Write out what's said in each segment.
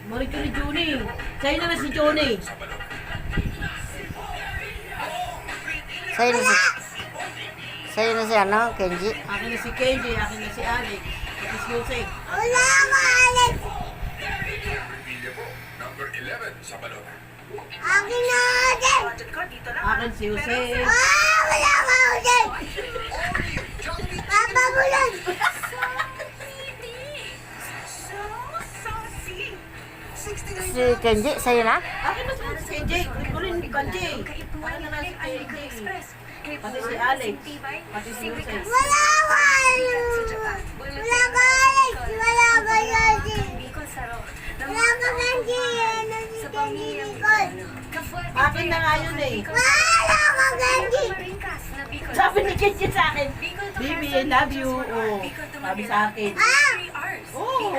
Marito ni Juni. Sa'yo na si Juni. Sa'yo na si ano, Kenji. Akin na si Kenji, akin na si Alex. Ito si Jose. Wala ka, Alex. Number 11 sa balota. Akin na, Alex. Akin si Jose. Wala ka, Alex. Papa mo lang. Si Kenji, sa'yo na? Akin na si Kenji. Hindi ko rin Kenji. Akin na si Kenji. Pati si Alex. Pati si Jose. Wala ka, Alex. Wala ka, Alex. Wala ka, Alex. Wala ka, Kenji. Ano si Kenji, Nicole? Akin na nga yun eh. Wala ka, Kenji. Sabi ni Kenji sa akin, Baby, I love you. Oh, sabi sa akin. Oh.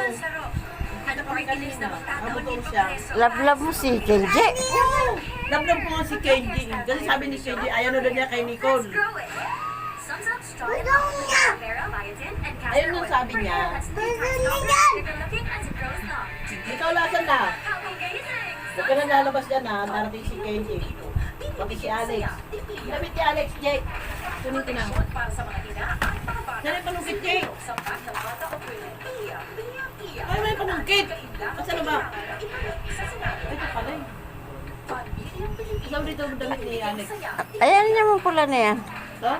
Ano pa kanina? Kabutong siya. Love mo si Kenji. Oh, love ko nga si Kenji. Kasi sabi ni Kenji, ayaw na doon niya kay Nicole. Gusto niya. Ayun yung sabi niya. Gusto niya. Ikaw lasan na. Huwag ka na lalabas dyan ha. Darating si Kenji. Pati si Alex. Damit ni Alex, Jake. Kunin ko na. Saan yung panungkit, Jake? Ay, may panungkit. Saan ba? Ay, ito pala eh. Saan dito ang damit ni Alex? Ayan naman pula na yan. Ito?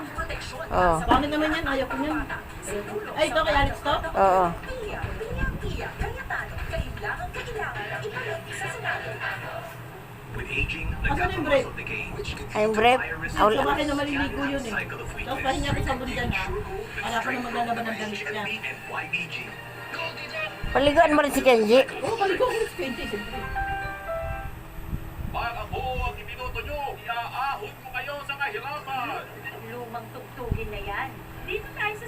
Oo. Bakit naman yan? Ayaw ko yan. Ay, ito kay Alex to? Oo. With aging, the Asan yung government break? of the game, which can Ayun, brave. Sa bahay na maliligo yun eh. Tapos pahinga ko sa bundan ha. Wala ko na maglalaban ng damit niya. and YBG. Paliguan mo rin si Kenji. Oo, balik ko si Kenji. Siyempre. Para po ang ibinuto nyo, iaahon ko kayo sa kahirapan. Lumang tugtugin na yan. Dito tayo sa